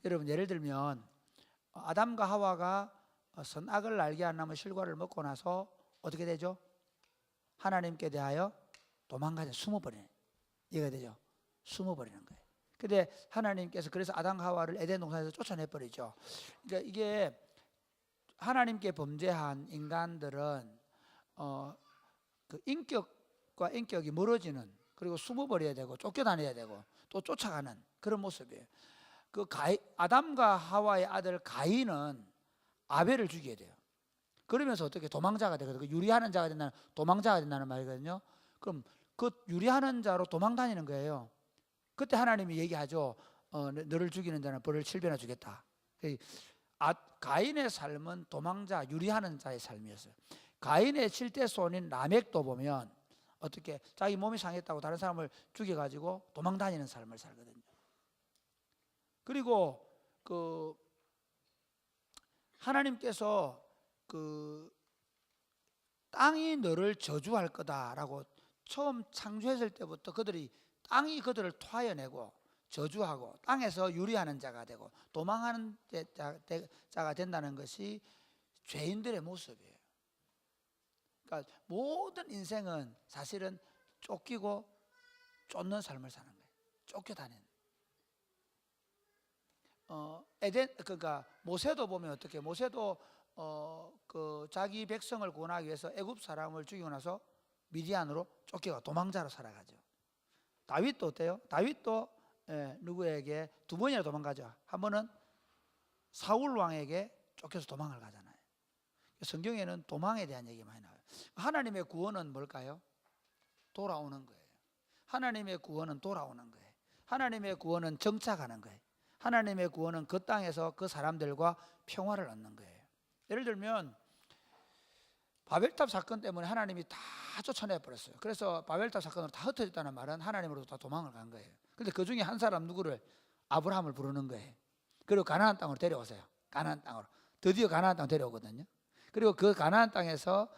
여러분 예를 들면 아담과 하와가 선악을 알게 하는 실과를 먹고 나서 어떻게 되죠? 하나님께 대하여 도망가죠. 숨어버리는, 이해가 되죠? 숨어버리는 거예요. 근데 하나님께서 그래서 아담과 하와를 에덴 동산에서 쫓아내버리죠. 그러니까 이게 하나님께 범죄한 인간들은 그 인격과 인격이 멀어지는, 그리고 숨어버려야 되고 쫓겨다녀야 되고 또 쫓아가는 그런 모습이에요. 그 아담과 하와의 아들 가인은 아벨을 죽여야 돼요. 그러면서 어떻게 도망자가 되거든요. 유리하는 자가 된다는, 도망자가 된다는 말이거든요. 그럼 그 유리하는 자로 도망 다니는 거예요. 그때 하나님이 얘기하죠. 너를 죽이는 자는 벌을 7배나 주겠다. 가인의 삶은 도망자, 유리하는 자의 삶이었어요. 가인의 7대 손인 라멕도 보면 어떻게 자기 몸이 상했다고 다른 사람을 죽여가지고 도망 다니는 삶을 살거든요. 그리고 그 하나님께서 그 땅이 너를 저주할 거다라고 처음 창조했을 때부터 땅이 그들을 토하여내고 저주하고 땅에서 유리하는 자가 되고 도망하는 자가 된다는 것이 죄인들의 모습이에요. 그러니까 모든 인생은 사실은 쫓기고 쫓는 삶을 사는 거예요. 쫓겨다니는. 그러니까 모세도 보면 어떻게, 모세도 그 자기 백성을 구원하기 위해서 애굽 사람을 죽이고 나서 미디안으로 쫓겨가 도망자로 살아가죠. 다윗도 어때요? 다윗도 누구에게 두 번이나 도망가죠. 한 번은 사울 왕에게 쫓겨서 도망을 가잖아요. 성경에는 도망에 대한 얘기 많이 나와요. 하나님의 구원은 뭘까요? 돌아오는 거예요. 하나님의 구원은 돌아오는 거예요. 하나님의 구원은 정착하는 거예요. 하나님의 구원은 그 땅에서 그 사람들과 평화를 얻는 거예요. 예를 들면 바벨탑 사건 때문에 하나님이 다 쫓아내버렸어요. 그래서 바벨탑 사건으로 다 흩어졌다는 말은 하나님으로부터 다 도망을 간 거예요. 근데 그 중에 한 사람 누구를? 아브라함을 부르는 거예요. 그리고 가나안 땅으로 데려오세요. 가나안 땅으로. 드디어 가나안 땅 데려오거든요. 그리고 그 가나안 땅에서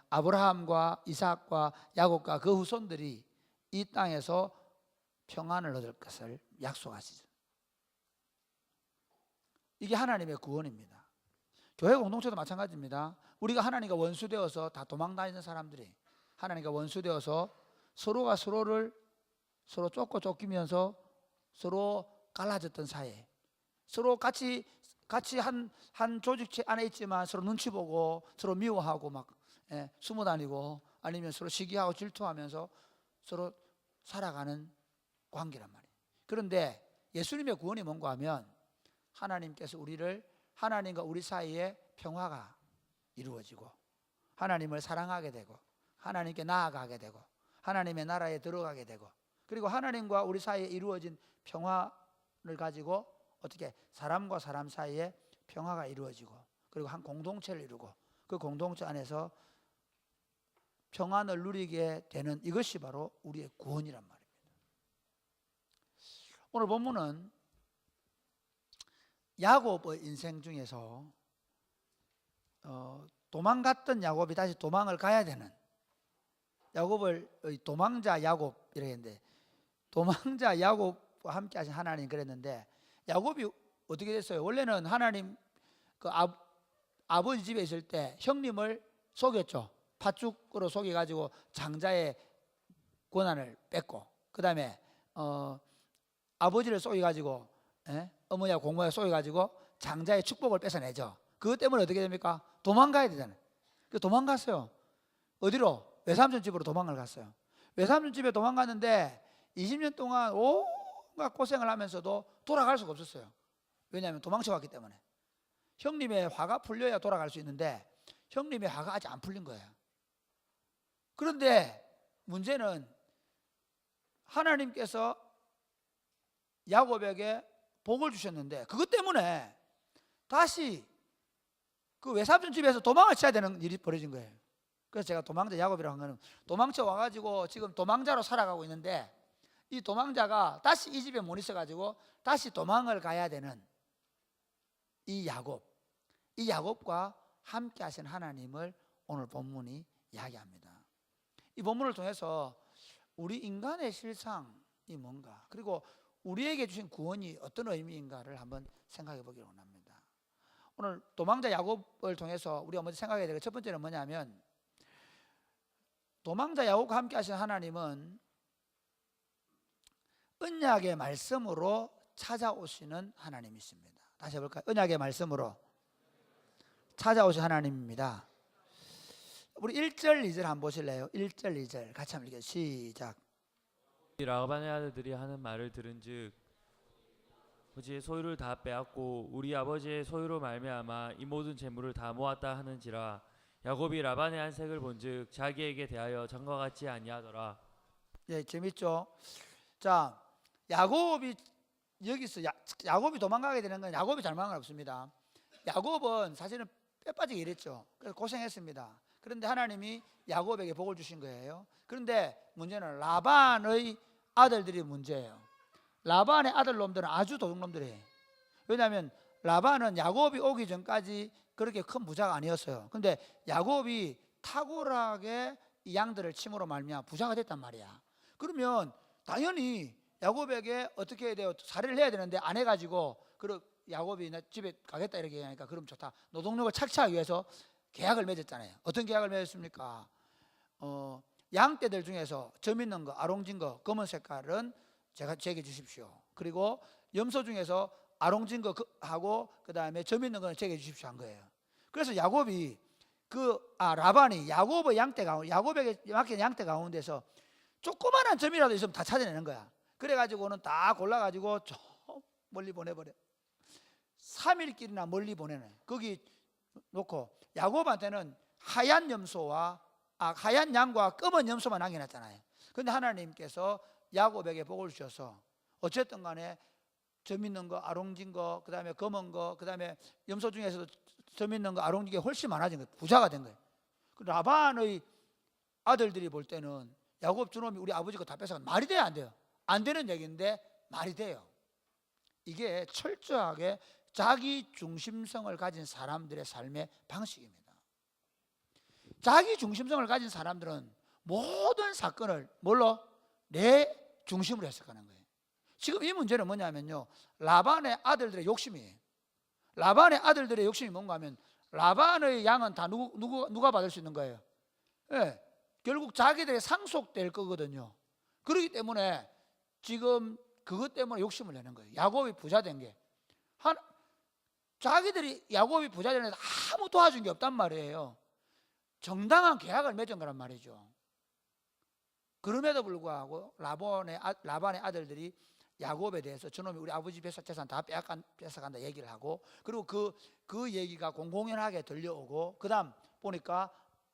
아브라함과 이삭과 야곱과 그 후손들이 이 땅에서 평안을 얻을 것을 약속하시죠. 이게 하나님의 구원입니다. 교회 공동체도 마찬가지입니다. 우리가 하나님과 원수되어서 다 도망다니는 사람들이, 하나님과 원수되어서 서로가 서로 쫓고 쫓기면서 서로 갈라졌던 사이, 서로 같이 한 조직체 안에 있지만 서로 눈치 보고 서로 미워하고 막 숨어 다니고 아니면 서로 시기하고 질투하면서 서로 살아가는 관계란 말이에요. 그런데 예수님의 구원이 뭔가 하면 하나님께서 하나님과 우리 사이에 평화가 이루어지고 하나님을 사랑하게 되고 하나님께 나아가게 되고 하나님의 나라에 들어가게 되고, 그리고 하나님과 우리 사이에 이루어진 평화를 가지고 어떻게 사람과 사람 사이에 평화가 이루어지고, 그리고 한 공동체를 이루고 그 공동체 안에서 평안을 누리게 되는, 이것이 바로 우리의 구원이란 말입니다. 오늘 본문은 야곱의 인생 중에서 도망갔던 야곱이 다시 도망을 가야 되는, 야곱을 도망자 야곱 이렇게 했는데, 도망자 야곱과 함께 하신 하나님 그랬는데, 야곱이 어떻게 됐어요? 원래는 하나님 그 아버지 집에 있을 때 형님을 속였죠. 팥죽으로 속여가지고 장자의 권한을 뺏고, 그 다음에 아버지를 속여가지고 어머니와 공모에 속여가지고 장자의 축복을 뺏어내죠. 그것 때문에 어떻게 됩니까? 도망가야 되잖아요. 그래서 도망갔어요. 어디로? 외삼촌 집으로 도망을 갔어요. 외삼촌 집에 도망갔는데 20년 동안 온갖 고생을 하면서도 돌아갈 수가 없었어요. 왜냐하면 도망쳐 왔기 때문에. 형님의 화가 풀려야 돌아갈 수 있는데 형님의 화가 아직 안 풀린 거예요. 그런데 문제는 하나님께서 야곱에게 복을 주셨는데 그것 때문에 다시 그 외삼촌 집에서 도망을 쳐야 되는 일이 벌어진 거예요. 그래서 제가 도망자 야곱이라고 한 거는, 도망쳐 와가지고 지금 도망자로 살아가고 있는데 이 도망자가 다시 이 집에 못 있어가지고 다시 도망을 가야 되는 이 야곱과 함께 하신 하나님을 오늘 본문이 이야기합니다. 이 본문을 통해서 우리 인간의 실상이 뭔가, 그리고 우리에게 주신 구원이 어떤 의미인가를 한번 생각해 보기를 원합니다. 오늘 도망자 야곱을 통해서 우리가 먼저 생각해야 될 첫 번째는 뭐냐면, 도망자 야곱과 함께 하신 하나님은 언약의 말씀으로 찾아오시는 하나님이십니다. 다시 해볼까요? 언약의 말씀으로 찾아오신 하나님입니다. 우리 1절 2절 한번 보실래요? 1절 2절 같이 한번 읽어요. 시작. 라반의 아들들이 하는 말을 들은즉 아버지의 소유를 다 빼앗고 우리 아버지의 소유로 말미암아 이 모든 재물을 다 모았다 하는지라. 야곱이 라반의 안색을 본즉 자기에게 대하여 전과 같지 아니하더라. 예, 재밌죠? 자, 야곱이 여기서 야곱이 도망가게 되는 건 야곱이 잘못한 건 없습니다. 야곱은 사실은 빼빠지게 일했죠. 그래서 고생했습니다. 그런데 하나님이 야곱에게 복을 주신 거예요. 그런데 문제는 라반의 아들들이 문제예요. 라반의 아들놈들은 아주 도둑놈들이에요. 왜냐하면 라반은 야곱이 오기 전까지 그렇게 큰 부자가 아니었어요. 근데 야곱이 탁월하게 이 양들을 침으로 말미암아 부자가 됐단 말이야. 그러면 당연히 야곱에게 어떻게 해야 돼요? 살해를 해야 되는데 안 해가지고, 그럼 야곱이 나 집에 가겠다 이렇게 하니까 그럼 좋다. 노동력을 착취하기 위해서 계약을 맺었잖아요. 어떤 계약을 맺었습니까? 양떼들 중에서 점 있는 거, 아롱진 거, 검은 색깔은 제게 주십시오. 그리고 염소 중에서 아롱진 거 하고 그 다음에 점 있는 거는 제게 주십시오 한 거예요. 그래서 야곱이 라반이 야곱의 야곱에게 맡긴 양떼 가운데서 조그만한 점이라도 있으면 다 찾아내는 거야. 그래가지고는 다 골라가지고 저 멀리 보내버려. 3일길이나 멀리 보내네. 거기 놓고 야곱한테는 하얀 양과 검은 염소만 남겨놨잖아요. 근데 하나님께서 야곱에게 복을 주셔서 어쨌든 간에 점 있는 거, 아롱진 거, 그 다음에 검은 거, 그 다음에 염소 중에서도 점 있는 거, 아롱진 게 훨씬 많아진 거예요. 부자가 된 거예요. 라반의 아들들이 볼 때는 야곱 저놈이 우리 아버지 거 다 뺏어간, 말이 돼요, 안 돼요? 안 되는 얘기인데 말이 돼요. 이게 철저하게 자기 중심성을 가진 사람들의 삶의 방식입니다. 자기 중심성을 가진 사람들은 모든 사건을 내 중심으로 해석하는 거예요. 지금 이 문제는 뭐냐면요, 라반의 아들들의 욕심이에요. 라반의 아들들의 욕심이 뭔가 하면, 라반의 양은 다 누가 받을 수 있는 거예요? 예, 결국 자기들이 상속될 거거든요. 그렇기 때문에 지금 그것 때문에 욕심을 내는 거예요. 야곱이 부자 된 게, 자기들이 야곱이 부자 되는데 아무 도와준 게 없단 말이에요. 정당한 계약을 맺은 거란 말이죠. 그럼에도 불구하고 라반의 아들들이 야곱에 대해서 저놈이 우리 아버지 재산 다 뺏어간다 얘기를 하고, 그리고 그 얘기가 공공연하게 들려오고, 그 다음 보니까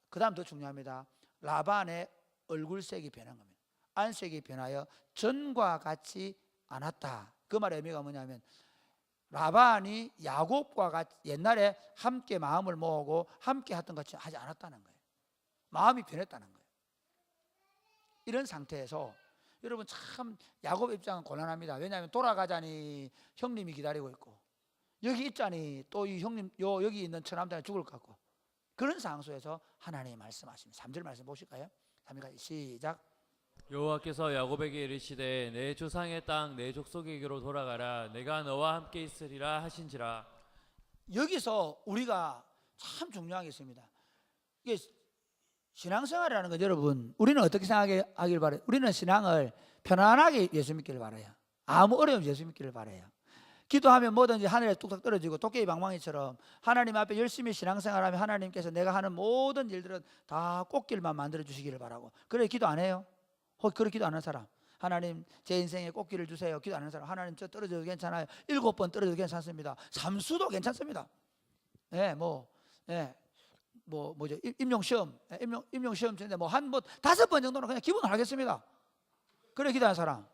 그 다음 더 중요합니다. 라반의 얼굴색이 변한 겁니다. 안색이 변하여 전과 같지 않았다. 그 말의 의미가 뭐냐면, 라반이 야곱과 같이 옛날에 함께 마음을 모으고 함께 했던 것 같이 하지 않았다는 거예요. 마음이 변했다는 거예요. 이런 상태에서 여러분 참 야곱 입장은 곤란합니다. 왜냐하면 돌아가자니 형님이 기다리고 있고, 여기 있자니 또 이 형님 여기 있는 처남자는 죽을 것 같고, 그런 상황 속에서 하나님이 말씀하십니다. 3절 말씀 보실까요? 3절까지 시작. 여호와께서 야곱에게 이르시되 내 조상의 땅 내 족속에게로 돌아가라. 내가 너와 함께 있으리라 하신지라. 여기서 우리가 참 중요한 게 있습니다. 이게 신앙생활이라는 건 여러분, 우리는 어떻게 생각하길 바라요? 우리는 신앙을 편안하게 예수 믿기를 바라요. 아무 어려움 없이 예수 믿기를 바라요. 기도하면 뭐든지 하늘에 뚝딱 떨어지고 도깨비 방망이처럼 하나님 앞에 열심히 신앙생활하면 하나님께서 내가 하는 모든 일들은 다 꽃길만 만들어 주시기를 바라고. 그래 기도 안 해요? 그렇게 기도 안 하는 사람, 하나님 제 인생에 꽃길을 주세요. 기도 안 하는 사람, 하나님 저 떨어져도 괜찮아요. 7번 떨어져도 괜찮습니다. 삼수도 괜찮습니다. 뭐죠? 임용시험 치는데 한 5번 정도는 그냥 기본으로 하겠습니다. 그래 기도하는 사람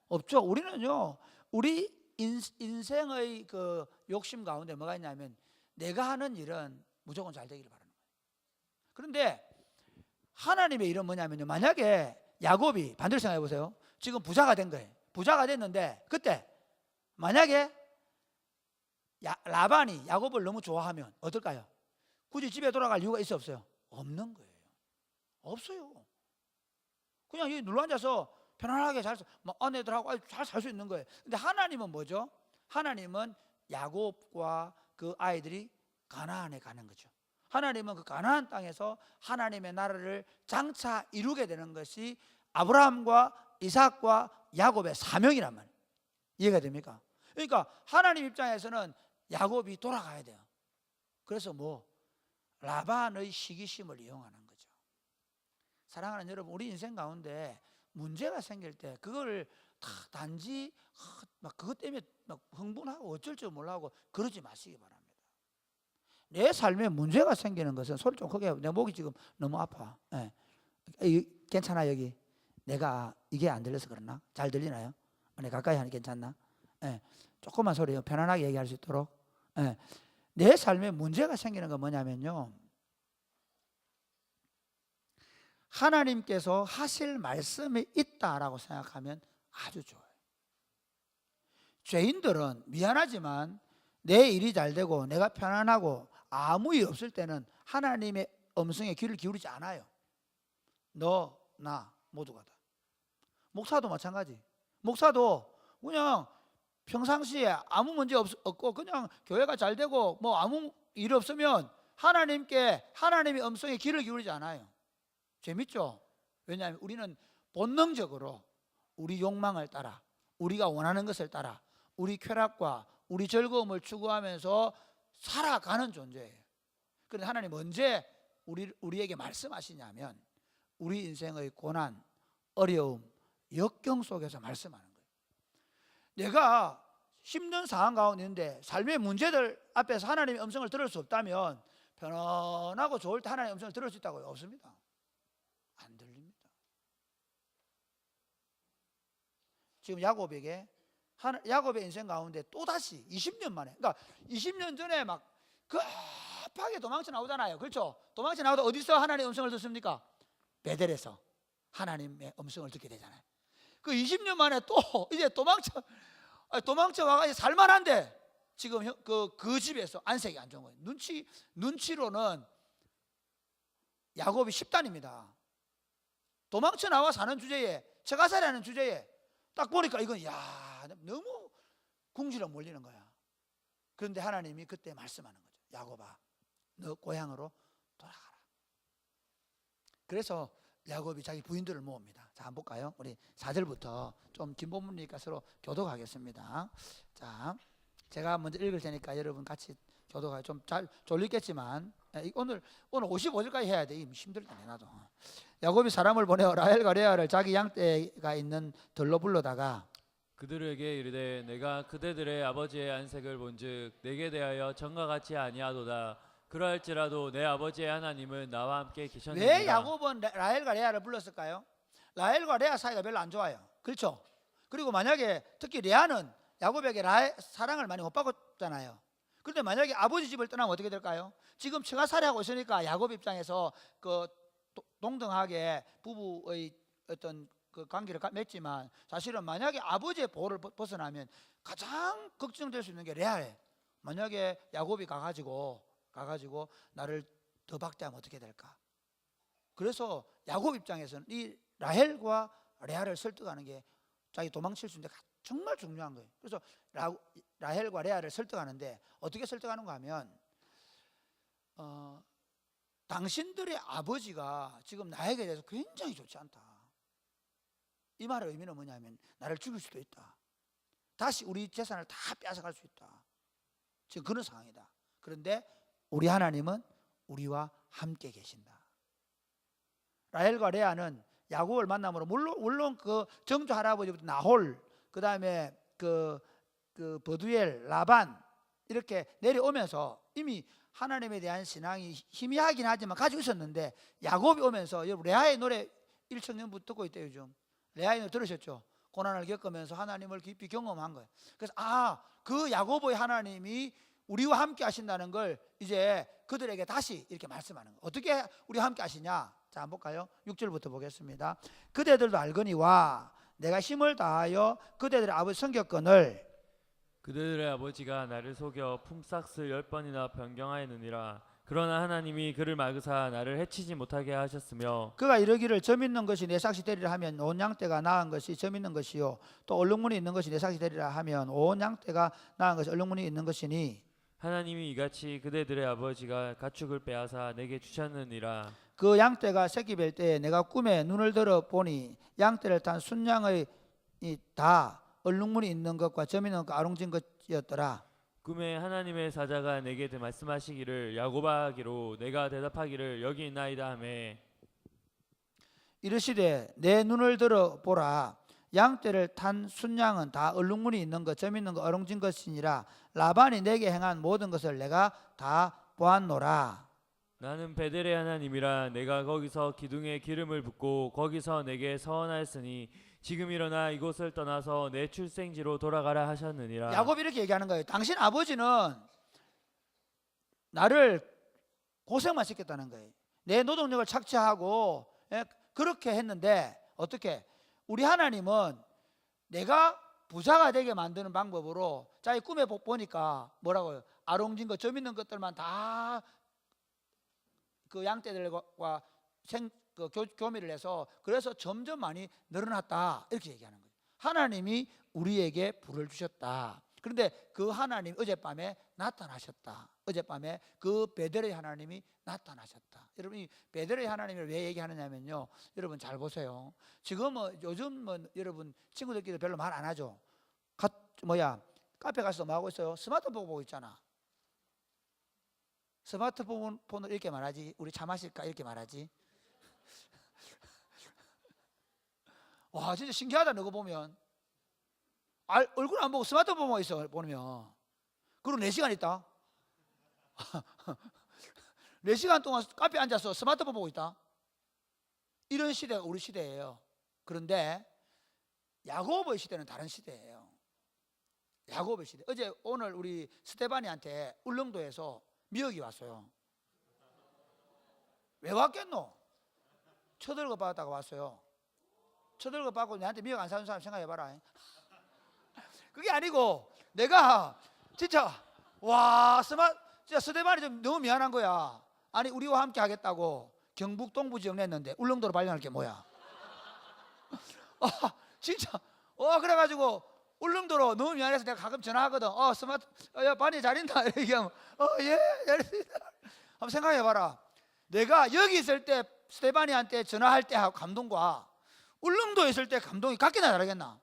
없죠. 우리는요, 우리 인생의 그 욕심 가운데 뭐가 있냐면, 내가 하는 일은 무조건 잘 되기를 바라는 거예요. 그런데 하나님의 일은 뭐냐면요, 만약에 야곱이 반대로 생각해 보세요. 지금 부자가 된 거예요. 부자가 됐는데 그때 만약에 라반이 야곱을 너무 좋아하면 어떨까요? 굳이 집에 돌아갈 이유가 있어 없어요? 없는 거예요. 없어요. 그냥 여기 눌러 앉아서 편안하게 막 아내들하고 잘 살 수 있는 거예요. 근데 하나님은 뭐죠? 하나님은 야곱과 그 아이들이 가나안에 가는 거죠. 하나님은 그 가나안 땅에서 하나님의 나라를 장차 이루게 되는 것이 아브라함과 이삭과 야곱의 사명이란 말이에요. 이해가 됩니까? 그러니까 하나님 입장에서는 야곱이 돌아가야 돼요. 그래서 라반의 시기심을 이용하는 거죠. 사랑하는 여러분, 우리 인생 가운데 문제가 생길 때 그걸 다 단지 막 그것 때문에 막 흥분하고 어쩔 줄 몰라하고 그러지 마시기 바랍니다. 내 삶에 문제가 생기는 것은, 소리 좀 크게, 내 목이 지금 너무 아파. 예. 괜찮아? 여기 내가 이게 안 들려서 그러나? 잘 들리나요? 네, 가까이 하니 괜찮나? 예. 조금만 소리 편안하게 얘기할 수 있도록. 예. 내 삶에 문제가 생기는 건 뭐냐면요, 하나님께서 하실 말씀이 있다라고 생각하면 아주 좋아요. 죄인들은 미안하지만 내 일이 잘 되고 내가 편안하고 아무 일 없을 때는 하나님의 음성에 귀를 기울이지 않아요. 너, 나 모두가 다. 목사도 마찬가지. 목사도 그냥 평상시에 아무 문제 없고 그냥 교회가 잘 되고 아무 일 없으면 하나님의 음성에 귀를 기울이지 않아요. 재밌죠? 왜냐하면 우리는 본능적으로 우리 욕망을 따라, 우리가 원하는 것을 따라 우리 쾌락과 우리 즐거움을 추구하면서 살아가는 존재예요. 그런데 하나님 언제 우리에게 말씀하시냐면 우리 인생의 고난, 어려움, 역경 속에서 말씀하는 거예요. 내가 힘든 상황 가운데 있는데 삶의 문제들 앞에서 하나님의 음성을 들을 수 없다면 편안하고 좋을 때 하나님의 음성을 들을 수 있다고요? 없습니다. 안 들립니다. 지금 야곱의 인생 가운데 또다시 20년 만에, 그러니까 20년 전에 막 급하게 도망쳐 나오잖아요. 그렇죠? 도망쳐 나오다 어디서 하나님의 음성을 듣습니까? 베델에서 하나님의 음성을 듣게 되잖아요. 그 20년 만에 또 이제 도망쳐 와가지고 살만한데 지금 그 집에서 안색이 안 좋은 거예요. 눈치로는 야곱이 10단입니다. 도망쳐 나와 사는 주제에, 처가살이하는 주제에 딱 보니까 이건 너무 궁지로 몰리는 거야. 그런데 하나님이 그때 말씀하는 거죠. 야곱아, 너 고향으로 돌아가라. 그래서 야곱이 자기 부인들을 모읍니다. 자, 한번 볼까요? 우리 4절부터 좀 긴 본문이니까 서로 교독하겠습니다. 자, 제가 먼저 읽을 테니까 여러분 같이 교독하요. 좀 잘 졸리겠지만 오늘 55절까지 해야 돼. 힘들다 나도. 야곱이 사람을 보내어 라헬과 레아를 자기 양떼가 있는 들로 불러다가 그들에게 이르되 내가 그대들의 아버지의 안색을 본즉 내게 대하여 전과 같지 아니하도다. 그러할지라도 내 아버지의 하나님은 나와 함께 계셨느니라. 왜 야곱은 라헬과 레아를 불렀을까요? 라헬과 레아 사이가 별로 안 좋아요. 그렇죠? 그리고 만약에 특히 레아는 야곱에게 사랑을 많이 못 받았잖아요. 그런데 만약에 아버지 집을 떠나면 어떻게 될까요? 지금 처가살이하고 있으니까 야곱 입장에서 동등하게 부부의 어떤 그 관계를 맺지만 사실은 만약에 아버지의 보호를 벗어나면 가장 걱정될 수 있는 게 레아예요. 만약에 야곱이 가가지고 나를 더 박대하면 어떻게 될까? 그래서 야곱 입장에서는 이 라헬과 레아를 설득하는 게 자기 도망칠 수 있는데 정말 중요한 거예요. 그래서 라헬과 레아를 설득하는데 어떻게 설득하는가 하면 당신들의 아버지가 지금 나에게 대해서 굉장히 좋지 않다. 이 말의 의미는 뭐냐면 나를 죽일 수도 있다. 다시 우리 재산을 다 빼앗아갈 수 있다. 지금 그런 상황이다. 그런데 우리 하나님은 우리와 함께 계신다. 라헬과 레아는 야곱을 만남으로 물론 그 정조 할아버지부터 나홀, 그 다음에 그 버두엘, 라반 이렇게 내려오면서 이미 하나님에 대한 신앙이 희미하긴 하지만 가지고 있었는데 야곱이 오면서 여러분 레아의 노래 1청년부 듣고 있대요. 요즘 레아의 노래 들으셨죠? 고난을 겪으면서 하나님을 깊이 경험한 거예요. 그래서 그 야곱의 하나님이 우리와 함께 하신다는 걸 이제 그들에게 다시 이렇게 말씀하는 거예요. 어떻게 우리와 함께 하시냐? 자, 한번 볼까요? 6절부터 보겠습니다. 그대들도 알거니와 내가 힘을 다하여 그대들의 아버지 성격건을 그들의 아버지가 나를 속여 품삯을 10번이나 변경하였느니라. 그러나 하나님이 그를 막으사 나를 해치지 못하게 하셨으며 그가 이르기를 점 있는 것이 내 삭시 되리라 하면 온 양떼가 나은 것이 점 있는 것이요 또 얼룩무늬 있는 것이 내 삭시 되리라 하면 온 양떼가 나은 것이 얼룩무늬 있는 것이니 하나님이 이같이 그대들의 아버지가 가축을 빼앗아 내게 주셨느니라. 그 양떼가 새끼 뵐 때에 내가 꿈에 눈을 들어 보니 양떼를 탄 순양의 다 얼룩무늬 있는 것과 점 있는 것과 아롱진 것이었더라. 꿈에 하나님의 사자가 내게 말씀하시기를 야곱아 하기로 내가 대답하기를 여기 있나이다 하매 이르시되 내 눈을 들어 보라 양떼를 탄 순양은 다 얼룩무늬 있는 것 점 있는 것 어롱진 것이니라. 라반이 내게 행한 모든 것을 내가 다 보았노라. 나는 베델의 하나님이라 내가 거기서 기둥에 기름을 붓고 거기서 내게 서원하였으니 지금 일어나 이곳을 떠나서 내 출생지로 돌아가라 하셨느니라. 야곱이 이렇게 얘기하는 거예요. 당신 아버지는 나를 고생만 시켰다는 거예요. 내 노동력을 착취하고 그렇게 했는데 어떻게 우리 하나님은 내가 부자가 되게 만드는 방법으로 자기 꿈에 보니까 뭐라고요? 아롱진 것, 점 있는 것들만 다 그 양떼들과 교미를 해서 그래서 점점 많이 늘어났다 이렇게 얘기하는 거예요. 하나님이 우리에게 불을 주셨다. 그런데 그 하나님 어젯밤에 나타나셨다. 어젯밤에 그 베델의 하나님이 나타나셨다. 여러분 이 베델의 하나님을 왜 얘기하느냐면요. 여러분 잘 보세요. 지금은 요즘은 여러분 친구들끼리 별로 말 안 하죠. 카페 가서 뭐 하고 있어요? 스마트폰 보고 있잖아. 스마트폰을 이렇게 말하지. 우리 차 마실까 이렇게 말하지. 와 진짜 신기하다. 너거 보면 얼굴 안 보고 스마트폰만 있어 보면. 그리고 4시간 있다. 4시간 동안 카페에 앉아서 스마트폰 보고 있다. 이런 시대가 우리 시대예요. 그런데 야곱의 시대는 다른 시대예요. 야곱의 시대. 오늘 우리 스테바니한테 울릉도에서 미역이 왔어요. 왜 왔겠노? 쳐들고 받았다가 왔어요. 쳐들고 받고 내한테 미역 안 사는 사람 생각해봐라. 그게 아니고 내가 진짜 진짜 스테반이 좀 너무 미안한 거야. 아니 우리와 함께 하겠다고 경북 동부 지역 냈는데 울릉도로 발령할 게 뭐야? 진짜 그래가지고 울릉도로 너무 미안해서 내가 가끔 전화하거든. 야 반이 잘 있나? 이렇게 얘기하면 예 잘했습니다. 한번 생각해봐라. 내가 여기 있을 때 스테바니한테 전화할 때 감동과 울릉도에 있을 때 감동이 같겠나 다르겠나?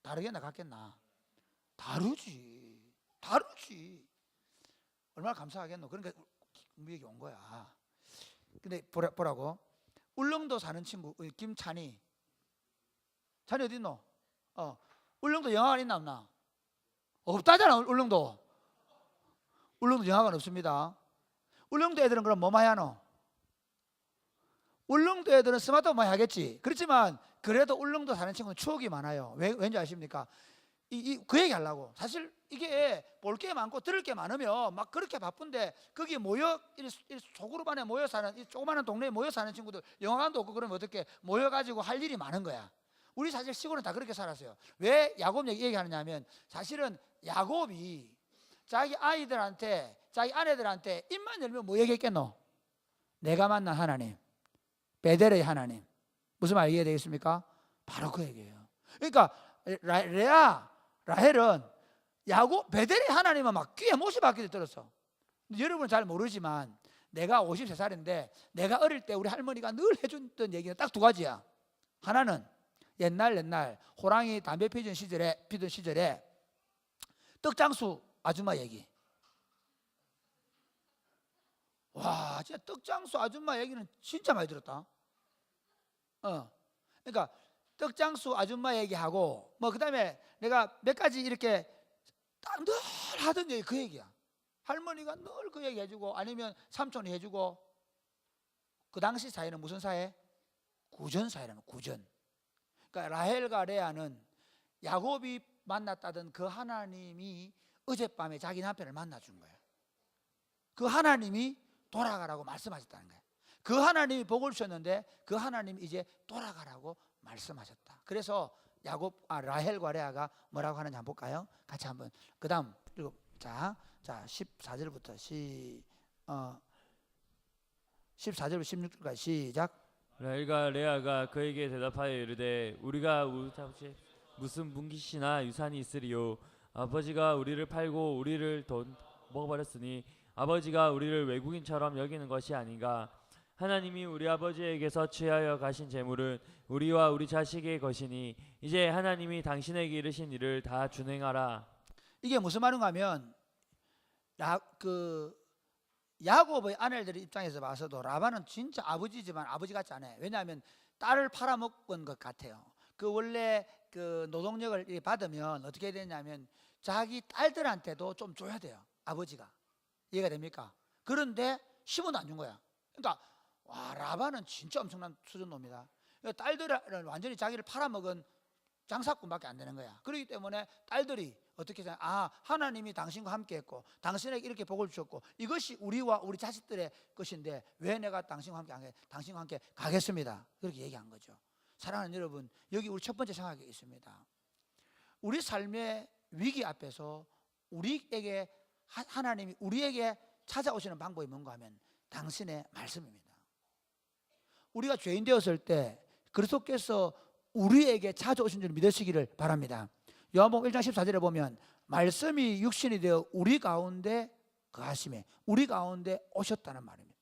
다르겠나 같겠나? 다르지. 얼마나 감사하겠노. 그러니까 미역이 온 거야. 근데 보라고 울릉도 사는 친구 김찬이. 찬이 어디 있노? 울릉도 영화관 있나 없나? 없다잖아. 울릉도 영화관 없습니다. 울릉도 애들은 그럼 뭐 많이 하노? 울릉도 애들은 스마트폰 많이 하겠지. 그렇지만 그래도 울릉도 사는 친구는 추억이 많아요. 왠지 아십니까? 그 얘기 하려고. 사실 이게 볼 게 많고 들을 게 많으면 막 그렇게 바쁜데 거기 소그룹 안에 모여 사는 이 조그마한 동네에 모여 사는 친구들 영화관도 없고 그러면 어떻게 모여가지고 할 일이 많은 거야. 우리 사실 시골은 다 그렇게 살았어요. 왜 야곱 얘기하느냐 하면 사실은 야곱이 자기 아이들한테 자기 아내들한테 입만 열면 뭐 얘기했겠노? 내가 만난 하나님, 베델의 하나님. 무슨 말 이해가 되겠습니까? 바로 그 얘기예요. 그러니까 라헬은 야곱 베델의 하나님은 막 귀에 못이 박히게 들었어. 여러분은 잘 모르지만 내가 53살인데 내가 어릴 때 우리 할머니가 늘 해줬던 얘기는 딱 2가지야. 하나는 옛날 호랑이 담배 피던 시절에 떡장수 아줌마 얘기. 와 진짜 떡장수 아줌마 얘기는 진짜 많이 들었다. 그러니까 떡장수 아줌마 얘기하고 뭐 그다음에 내가 몇 가지 이렇게 딱 늘 하던 얘기 그 얘기야. 할머니가 늘 그 얘기 해주고 아니면 삼촌이 해주고. 그 당시 사회는 무슨 사회? 구전 사회라는 구전. 그러니까 라헬과 레아는 야곱이 만났다던 그 하나님이 어젯밤에 자기 남편을 만나준 거예요. 그 하나님이 돌아가라고 말씀하셨다는 거예요. 그 하나님이 복을 주셨는데 그 하나님이 이제 돌아가라고 말씀하셨다. 그래서 라헬과 레아가 뭐라고 하는지 한번 볼까요? 같이 한번. 그 다음 자 자, 14절부터 14절부터 16절까지 시작. 라헬과 레아가 그에게 대답하여 이르되 우리가 우리 아버지 무슨 분깃이나 유산이 있으리요. 아버지가 우리를 팔고 우리를 돈 먹어버렸으니 아버지가 우리를 외국인처럼 여기는 것이 아닌가. 하나님이 우리 아버지에게서 취하여 가신 재물은 우리와 우리 자식의 것이니 이제 하나님이 당신에게 이르신 일을 다 준행하라. 이게 무슨 말인가 하면 야곱의 아내들 입장에서 봐서도 라반은 진짜 아버지지만 아버지 같지 않아요. 왜냐하면 딸을 팔아먹은 것 같아요. 그 원래 그 노동력을 받으면 어떻게 되냐면 자기 딸들한테도 좀 줘야 돼요. 아버지가. 이해가 됩니까? 그런데 10원도 안 준 거야. 그러니까 와, 라반은 진짜 엄청난 수준 놈이다. 딸들은 완전히 자기를 팔아먹은 장사꾼밖에 안 되는 거야. 그렇기 때문에 딸들이 어떻게 생각? 아, 하나님이 당신과 함께 했고 당신에게 이렇게 복을 주셨고 이것이 우리와 우리 자식들의 것인데 왜 내가 당신과 함께 안 해? 당신과 함께 가겠습니다. 그렇게 얘기한 거죠. 사랑하는 여러분, 여기 우리 첫 번째 생각이 있습니다. 우리 삶의 위기 앞에서 우리에게 하나님이 우리에게 찾아오시는 방법이 뭔가 하면 당신의 말씀입니다. 우리가 죄인 되었을 때 그리스도께서 우리에게 찾아오신 줄 믿으시기를 바랍니다. 요한복음 1장 14절에 보면 말씀이 육신이 되어 우리 가운데 거하심에 우리 가운데 오셨다는 말입니다.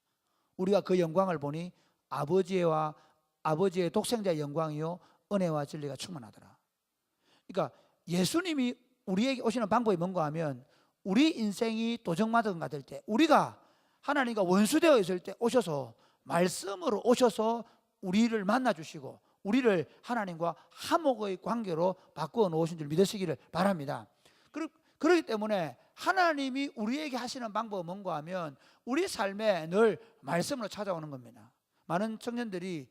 우리가 그 영광을 보니 아버지의 독생자의 영광이요 은혜와 진리가 충만하더라. 그러니까 예수님이 우리에게 오시는 방법이 뭔가 하면 우리 인생이 도적마등 같을 때 우리가 하나님과 원수되어 있을 때 오셔서 말씀으로 오셔서 우리를 만나 주시고 우리를 하나님과 화목의 관계로 바꾸어 놓으신 줄 믿으시기를 바랍니다. 그렇기 때문에 하나님이 우리에게 하시는 방법은 뭔가 하면 우리 삶에 늘 말씀으로 찾아오는 겁니다. 많은 청년들이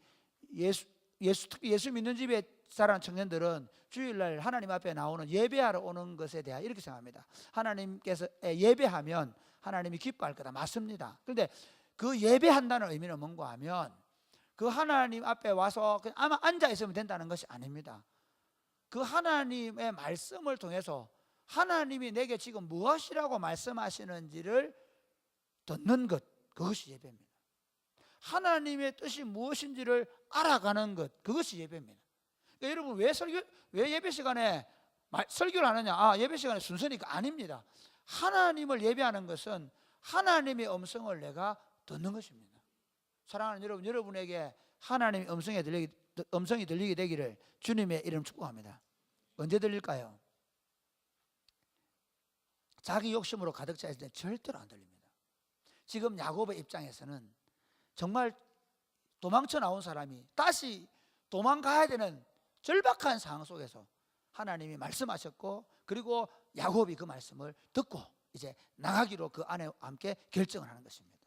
특히 예수 믿는 집에 자란 청년들은 주일날 하나님 앞에 나오는 예배하러 오는 것에 대해 이렇게 생각합니다. 하나님께서 예배하면 하나님이 기뻐할 거다. 맞습니다. 그런데 그 예배한다는 의미는 뭔가 하면 그 하나님 앞에 와서 그냥 아마 앉아 있으면 된다는 것이 아닙니다. 그 하나님의 말씀을 통해서 하나님이 내게 지금 무엇이라고 말씀하시는지를 듣는 것, 그것이 예배입니다. 하나님의 뜻이 무엇인지를 알아가는 것, 그것이 예배입니다. 그러니까 여러분 왜 예배 시간에 설교를 하느냐? 아, 예배 시간에 순서니까 아닙니다. 하나님을 예배하는 것은 하나님의 음성을 내가 듣는 것입니다. 사랑하는 여러분, 여러분에게 하나님의 음성이 들리게 되기를 주님의 이름 축복합니다. 언제 들릴까요? 자기 욕심으로 가득 차 있을 때 절대로 안 들립니다. 지금 야곱의 입장에서는 정말 도망쳐 나온 사람이 다시 도망가야 되는 절박한 상황 속에서 하나님이 말씀하셨고 그리고 야곱이 그 말씀을 듣고 이제 나가기로 그 아내와 함께 결정을 하는 것입니다.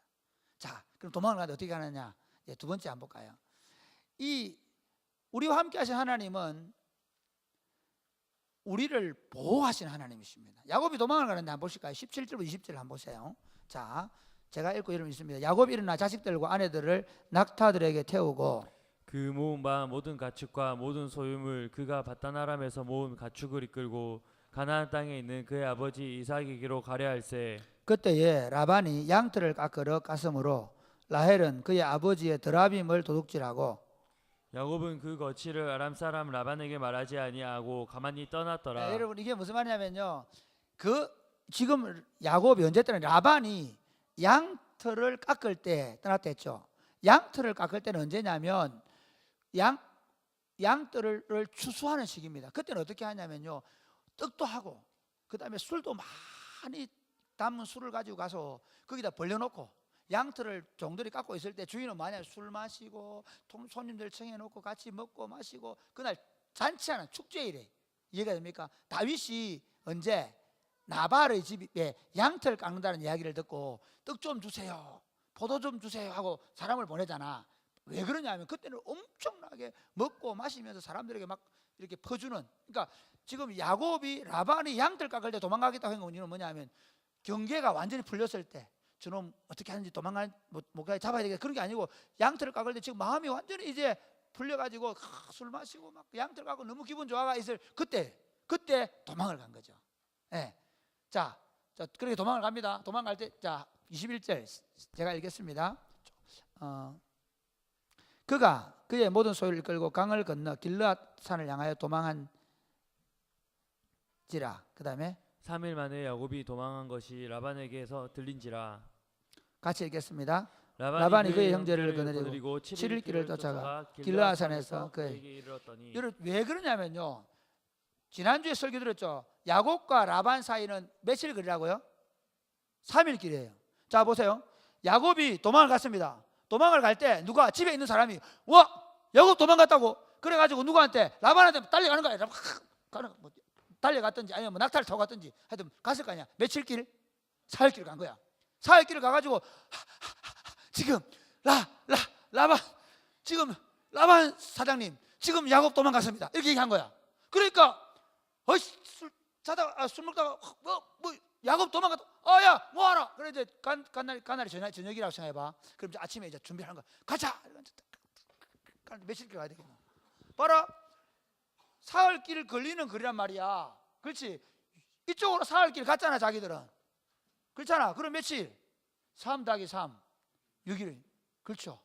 자, 그럼 도망을 가는데 어떻게 하느냐? 이제 두 번째 한번 볼까요? 우리와 함께 하신 하나님은 우리를 보호하시는 하나님이십니다. 야곱이 도망을 가는데 한번 보실까요? 17절부터 20절 한번 보세요. 자, 제가 읽고 이름 있습니다. 야곱이 일어나 자식들과 아내들을 낙타들에게 태우고 그 모은 바 모든 가축과 모든 소유물 그가 바단 아람에서 모은 가축을 이끌고 가나안 땅에 있는 그의 아버지 이삭에게로 가려 할세. 그때에 라반이 양털을 깎으러 갔으므로 라헬은 그의 아버지의 드라빔을 도둑질하고 야곱은 그 거취를 아람 사람 라반에게 말하지 아니하고 가만히 떠났더라. 네, 여러분 이게 무슨 말이냐면요, 지금 야곱이 언제 떠나? 라반이 양털을 깎을 때 떠났다 했죠. 양털을 깎을 때는 언제냐면 양털을 추수하는 시기입니다. 그때는 어떻게 하냐면요, 떡도 하고 그 다음에 술도 많이 담은 술을 가지고 가서 거기다 벌려놓고 양털을 종들이 깎고 있을 때 주인은 만약에 술 마시고 손님들 청해놓고 같이 먹고 마시고 그날 잔치하는 축제일에, 이해가 됩니까? 다윗이 언제 나발의 집에 양털 깎는다는 이야기를 듣고 떡 좀 주세요, 포도 좀 주세요 하고 사람을 보내잖아. 왜 그러냐면 그때는 엄청나게 먹고 마시면서 사람들에게 막 이렇게 퍼주는, 그러니까 지금 야곱이 라반이 양털 깎을 때 도망가겠다고 한 건 뭐냐면 경계가 완전히 풀렸을 때 저놈 어떻게 하는지 못 가게 잡아야 되겠다, 그런 게 아니고 양털을 깎을 때 지금 마음이 완전히 이제 풀려가지고 술 마시고 막 양털 깎고 너무 기분 좋아가 있을 그때 도망을 간 거죠. 예. 자, 자, 그렇게 도망을 갑니다. 도망갈 때, 자, 21절 제가 읽겠습니다. 그가 그의 모든 소유를 끌고 강을 건너 길르앗 산을 향하여 도망한지라. 그 다음에 3일 만에 야곱이 도망한 것이 라반에게서 들린지라. 같이 읽겠습니다. 라반이 라반이 그의 그의 형제를 거느리고 7일 길을 쫓아가 길르앗 산에서 그에게 이르렀더니. 여러분 왜 그러냐면요, 지난주에 설교 들었죠. 야곱과 라반 사이는 며칠 거리라고요? 3일 길이에요. 자, 보세요. 야곱이 도망을 갔습니다. 도망을 갈 때 누가 집에 있는 사람이 와, 야곱 도망갔다고 그래가지고 누구한테, 라반한테 달려가는 거야. 뭐 달려갔든지 아니면 뭐 낙타를 타고 갔든지 하여튼 갔을 거 아니야. 며칠 길? 4일 길을 간 거야. 4일 길을 가가지고 지금 라반 지금 라반 사장님 지금 야곱 도망갔습니다. 이렇게 얘기한 거야. 그러니까 술 자다가 술 먹다가 뭐 야곱 도망갔다. 야 뭐하라. 그래 이제 간날이 저녁이라고 생각해봐. 그럼 이제 아침에 이제 준비하는 거야. 가자. 며칠 길 가야 되겠나. 봐라. 사흘 길 걸리는 거리란 말이야. 그렇지. 이쪽으로 사흘 길 갔잖아 자기들은. 그렇잖아. 그럼 며칠? 3 더하기 3 6일. 그렇죠.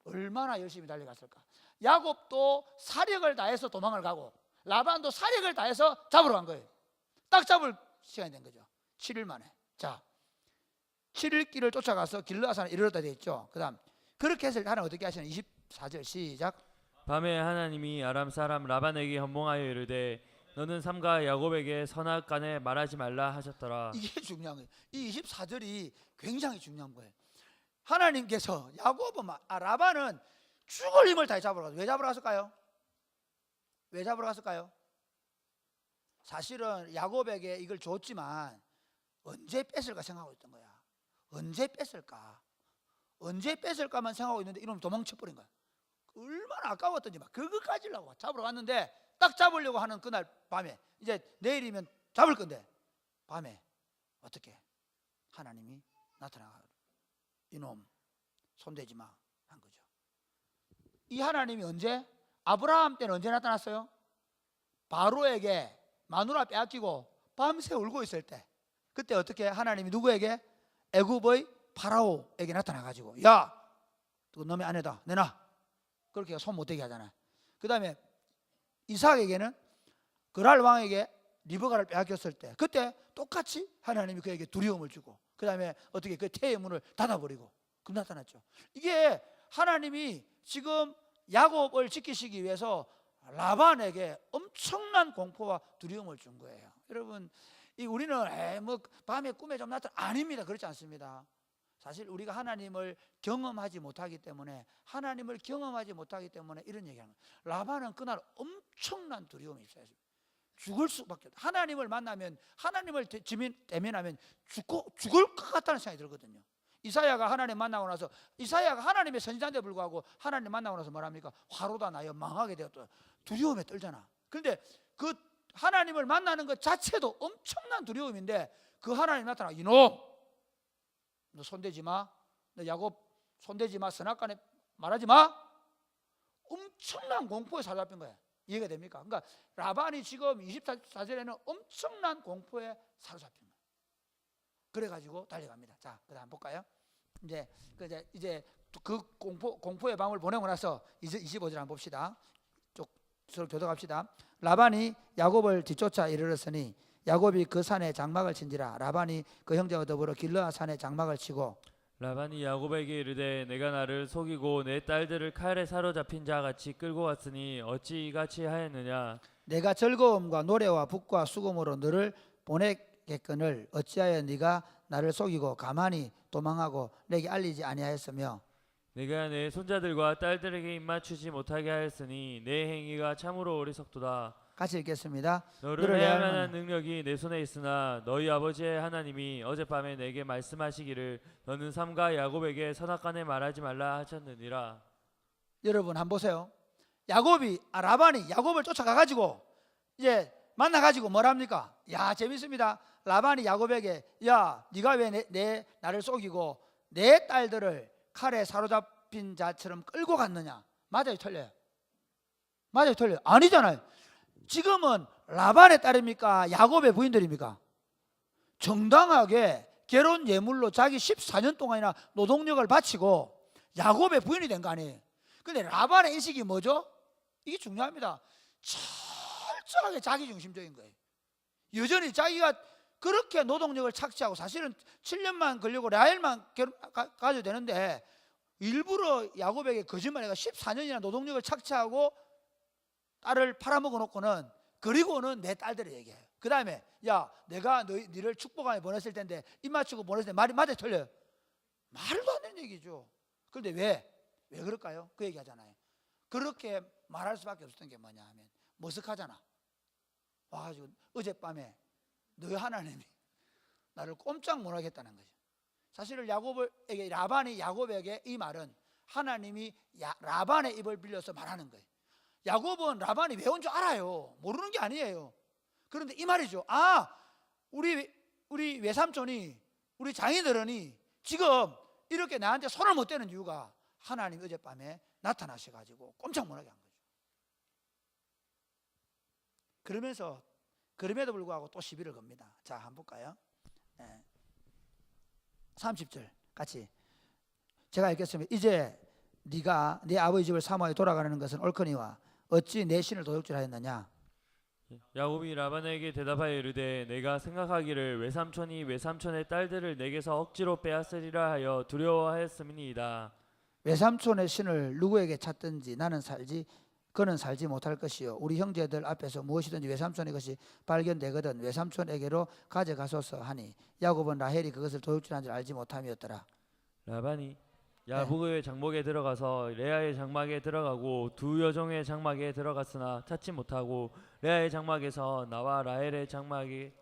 얼마나 열심히 달려갔을까. 야곱도 사력을 다해서 도망을 가고 라반도 사력을 다해서 잡으러 간 거예요. 딱 잡을 시간이 된 거죠. 7일 만에. 자, 7일 길을 쫓아가서 길르앗산에 이르렀다 되어 있죠. 그 다음 그렇게 해서 하나님 어떻게 하시나. 24절 시작. 밤에 하나님이 아람 사람 라반에게 현몽하여 이르되 너는 삼가 야곱에게 선악간에 말하지 말라 하셨더라. 이게 중요한 거예요. 이 24절이 굉장히 중요한 거예요. 하나님께서 라반은 죽을 힘을 다해 잡으러 갔어요. 왜 잡으러 갔을까요? 왜 잡으러 갔을까요? 사실은 야곱에게 이걸 줬지만 언제 뺏을까 생각하고 있던 거야. 언제 뺏을까만 생각하고 있는데 이놈 도망쳐버린 거야. 얼마나 아까웠던지 막 그거까지 잡으러 갔는데 딱 잡으려고 하는 그날 밤에, 이제 내일이면 잡을 건데 밤에 어떻게 하나님이 나타나가 이놈 손대지 마 한 거죠. 이 하나님이 언제? 아브라함 때는 언제 나타났어요? 바로에게 마누라 빼앗기고 밤새 울고 있을 때, 그때 어떻게 하나님이 누구에게? 애굽의 파라오에게 나타나가지고 야, 그 놈의 아내다 내놔, 그렇게 손 못대게 하잖아요. 그 다음에 이삭에게는 그랄 왕에게 리브가를 빼앗겼을 때, 그때 똑같이 하나님이 그에게 두려움을 주고 그 다음에 어떻게 그 태의 문을 닫아버리고 그 나타났죠. 이게 하나님이 지금 야곱을 지키시기 위해서 라반에게 엄청난 공포와 두려움을 준 거예요. 여러분, 우리는 뭐 밤에 꿈에 좀 나타나, 아닙니다. 그렇지 않습니다. 사실 우리가 하나님을 경험하지 못하기 때문에 이런 얘기하는 거예요. 라반은 그날 엄청난 두려움이 있어요. 죽을 수밖에 없어요. 하나님을 만나면, 하나님을 대면하면 죽을 것 같다는 생각이 들거든요. 이사야가 하나님 만나고 나서, 이사야가 하나님의 선지자인데 불구하고 하나님 만나고 나서 뭐랍니까? 화로다 나여 망하게 되었다. 두려움에 떨잖아. 그런데 그 하나님을 만나는 것 자체도 엄청난 두려움인데 그 하나님 나타나, 이놈 너 손대지 마, 너 야곱 손대지 마, 선악간에 말하지 마. 엄청난 공포에 사로잡힌 거야. 이해가 됩니까? 그러니까 라반이 지금 24절에는 엄청난 공포에 사로잡힌 거예요. 그래가지고 달려갑니다. 자, 그다음 볼까요? 이제 그 공포의 밤을 보내고 나서 이제 25절 한번 봅시다. 서로 교독합시다. 라반이 야곱을 뒤쫓아 이르렀으니 야곱이 그 산에 장막을 친지라. 라반이 그 형제와 더불어 길르앗 산에 장막을 치고. 라반이 야곱에게 이르되 내가 나를 속이고 내 딸들을 칼에 사로잡힌 자 같이 끌고 왔으니 어찌 이같이 하였느냐. 내가 즐거움과 노래와 북과 수금으로 너를 보내겠거늘 어찌하여 네가 나를 속이고 가만히 도망하고 내게 알리지 아니하였으며 내가 내 손자들과 딸들에게 입맞추지 못하게 하였으니 내 행위가 참으로 어리석도다. 같이 읽겠습니다. 너를 해할 만한 능력이 내 손에 있으나 너희 아버지의 하나님이 어젯밤에 내게 말씀하시기를 너는 삼가 야곱에게 선악간에 말하지 말라 하셨느니라. 여러분 한번 보세요. 라반이 야곱을 쫓아가가지고 이제 만나가지고 뭐랍니까? 야, 재밌습니다. 라반이 야곱에게 야, 네가 왜 나를 속이고 내 딸들을 칼에 사로잡힌 자처럼 끌고 갔느냐? 맞아요, 틀려요? 맞아요, 틀려요? 아니잖아요. 지금은 라반의 딸입니까? 야곱의 부인들입니까? 정당하게 결혼 예물로 자기 14년 동안이나 노동력을 바치고 야곱의 부인이 된 거 아니에요. 근데 라반의 인식이 뭐죠? 이게 중요합니다. 철저하게 자기중심적인 거예요. 여전히 자기가 그렇게 노동력을 착취하고, 사실은 7년만 걸리고 라헬만 가져도 되는데 일부러 야곱에게 거짓말해가 14년이나 노동력을 착취하고 딸을 팔아먹어 놓고는, 그리고는 내 딸들을 얘기해요. 그 다음에 야, 내가 너희를 축복하며 보냈을 텐데 입 맞추고 보냈을 때 말이 맞아 틀려요? 말도 안 되는 얘기죠. 그런데 왜 그럴까요? 그 얘기하잖아요. 그렇게 말할 수밖에 없었던 게 뭐냐 하면 머쓱하잖아. 와가지고 어젯밤에 너희 하나님이 나를 꼼짝 못 하겠다는 거죠. 사실은 라반이 야곱에게 이 말은 하나님이 라반의 입을 빌려서 말하는 거예요. 야곱은 라반이 왜 온 줄 알아요. 모르는 게 아니에요. 그런데 이 말이죠. 우리 외삼촌이, 우리 장인어른이 지금 이렇게 나한테 손을 못 대는 이유가 하나님이 어젯밤에 나타나셔가지고 꼼짝 못하게 한 거죠. 그러면서 그럼에도 불구하고 또 시비를 겁니다. 자, 한번 볼까요? 30절 같이 제가 읽겠습니다. 이제 네가 네 아버지 집을 사모하여 돌아가는 것은 옳거니와 어찌 내 신을 도둑질하였느냐. 야곱이 라반에게 대답하여 이르되 내가 생각하기를 외삼촌이 외삼촌의 딸들을 내게서 억지로 빼앗으리라 하여 두려워하였음이니이다. 외삼촌의 신을 누구에게 찾든지 그는 살지 못할 것이요 우리 형제들 앞에서 무엇이든지 외삼촌의 것이 발견되거든 외삼촌에게로 가져가소서 하니 야곱은 라헬이 그것을 도둑질한 줄 알지 못함이었더라. 라반이 야곱의 장막에 들어가서 레아의 장막에 들어가고 두 여종의 장막에 들어갔으나 찾지 못하고 레아의 장막에서 나와 라헬의 장막에